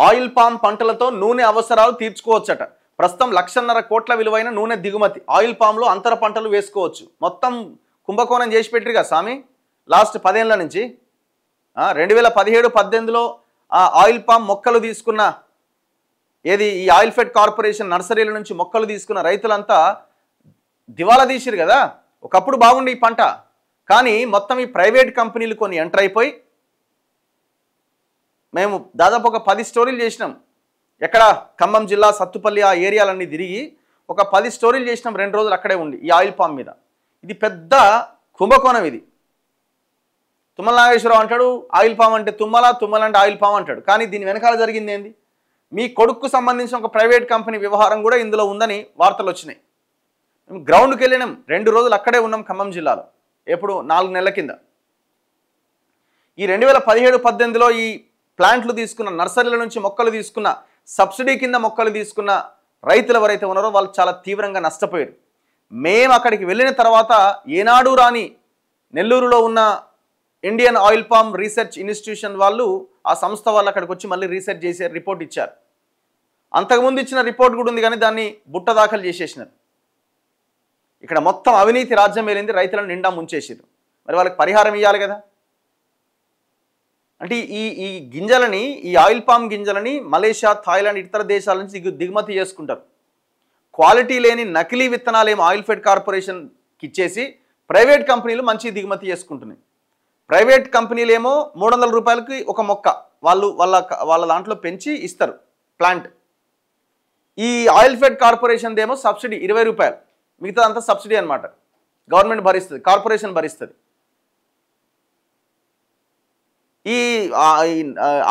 Oil palm పంటలతో నూనె అవసరాలు తీర్చుకోవచ్చట. ప్రస్తుతం 1.5 కోట్ల విలువైన నూనె దిగుమతి. ఆయిల్ పామ్లో అంతర పంటలు వేసుకోవచ్చు. మొత్తం కుంభకోణం చేసి పెట్టిరుగా స్వామి లాస్ట్ 10 ఏళ్ల నుంచి. 2017-18లో ఆయిల్ పామ్ మొక్కలు తీసుకున్న ఈ ఆయిల్ ఫెడ్ కార్పొరేషన్ నర్సరీల నుంచి మొక్కలు తీసుకున్న రైతులంతా దివాలా తీసిరు కదా. ఒకప్పుడు బాగుండి ఈ పంట, కానీ మొత్తం ఈ ప్రైవేట్ కంపెనీలు కొన్ని ఎంటర్ అయిపోయి, మేము దాదాపు ఒక 10 స్టోరీలు చేసినాం. ఎక్కడ ఖమ్మం జిల్లా సత్తుపల్లి ఆ ఏరియాలన్నీ తిరిగి ఒక 10 స్టోరీలు చేసినాం 2 రోజులు అక్కడే ఉండి ఈ ఆయిల్ పామ్ మీద. ఇది పెద్ద కుంభకోణం. ఇది తుమ్మల నాగేశ్వరరావు అంటాడు ఆయిల్ పామ్ అంటే తుమ్మల, తుమ్మల అంటే ఆయిల్ పామ్ అంటాడు. కానీ దీని వెనకాల జరిగింది ఏంది? మీ కొడుకు సంబంధించిన ఒక ప్రైవేట్ కంపెనీ వ్యవహారం కూడా ఇందులో ఉందని వార్తలు వచ్చినాయి. మేము గ్రౌండ్కి వెళ్ళినాం, 2 రోజులు అక్కడే ఉన్నాం ఖమ్మం జిల్లాలో. ఎప్పుడు 4 నెలల కింద. ఈ 2017-18లో ఈ ప్లాంట్లు తీసుకున్న నర్సరీల నుంచి మొక్కలు తీసుకున్న, సబ్సిడీ కింద మొక్కలు తీసుకున్న రైతులు ఎవరైతే ఉన్నారో వాళ్ళు చాలా తీవ్రంగా నష్టపోయారు. మేము అక్కడికి వెళ్ళిన తర్వాత ఏనాడు రాని నెల్లూరులో ఉన్న Indian oil palm research institution వాళ్ళు, ఆ సంస్థ వాళ్ళు అక్కడికి వచ్చి మళ్ళీ రీసెర్చ్ చేసి రిపోర్ట్ ఇచ్చారు. అంతకుముందు ఇచ్చిన రిపోర్ట్ కూడా ఉంది, కానీ దాన్ని బుట్ట దాఖలు చేసేసినారు. ఇక్కడ మొత్తం అవినీతి రాజ్యం వెళ్ళింది, రైతులను నిండా ముంచేసారు. మరి వాళ్ళకి పరిహారం ఇవ్వాలి కదా. అంటే ఈ గింజలని, ఈ ఆయిల్ పామ్ గింజలని మలేషియా, థాయిలాండ్ ఇతర దేశాల నుంచి దిగుమతి చేసుకుంటారు. క్వాలిటీ లేని నకిలీ విత్తనాలు ఏమో ఆయిల్ ఫెడ్ కార్పొరేషన్కి ఇచ్చేసి ప్రైవేట్ కంపెనీలు మంచి దిగుమతి చేసుకుంటున్నాయి. ప్రైవేట్ కంపెనీలు ఏమో 300 రూపాయలకి ఒక మొక్క వాళ్ళ దాంట్లో పెంచి ఇస్తారు ప్లాంట్. ఈ ఆయిల్ ఫెడ్ కార్పొరేషన్ ఏమో సబ్సిడీ 20 రూపాయలు, మిగతా అంతా సబ్సిడీ అనమాట. గవర్నమెంట్ భరిస్తుంది, కార్పొరేషన్ భరిస్తుంది. ఈ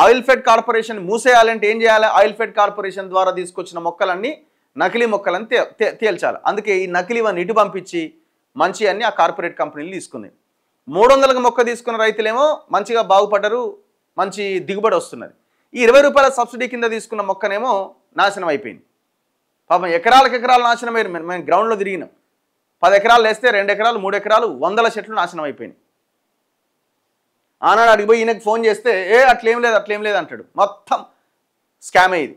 ఆయిల్ ఫెడ్ కార్పొరేషన్ మూసేయాలంటే ఏం చేయాలి? ఆయిల్ ఫెడ్ కార్పొరేషన్ ద్వారా తీసుకొచ్చిన మొక్కలన్నీ నకిలీ మొక్కలని తేల్చాలి. అందుకే ఈ నకిలీవన్నీ ఇటు పంపించి మంచి అన్ని ఆ కార్పొరేట్ కంపెనీలు తీసుకున్నాయి. 300కి మొక్క తీసుకున్న రైతులేమో మంచిగా బాగుపడ్డారు, మంచి దిగుబడి వస్తున్నది. ఈ 20 రూపాయల సబ్సిడీ కింద తీసుకున్న మొక్కనేమో నాశనం అయిపోయింది. పాపం ఎకరాలు నాశనం అయ్యారు. మేము గ్రౌండ్లో తిరిగినాం. 10 ఎకరాలు వేస్తే 2 ఎకరాలు 3 ఎకరాలు 100 చెట్లు నాశనం అయిపోయినాయి. ఆనాడు అడిగిపోయి ఈయనకు ఫోన్ చేస్తే అట్లేం లేదు అంటాడు. మొత్తం స్కామ్ అయ్యేది.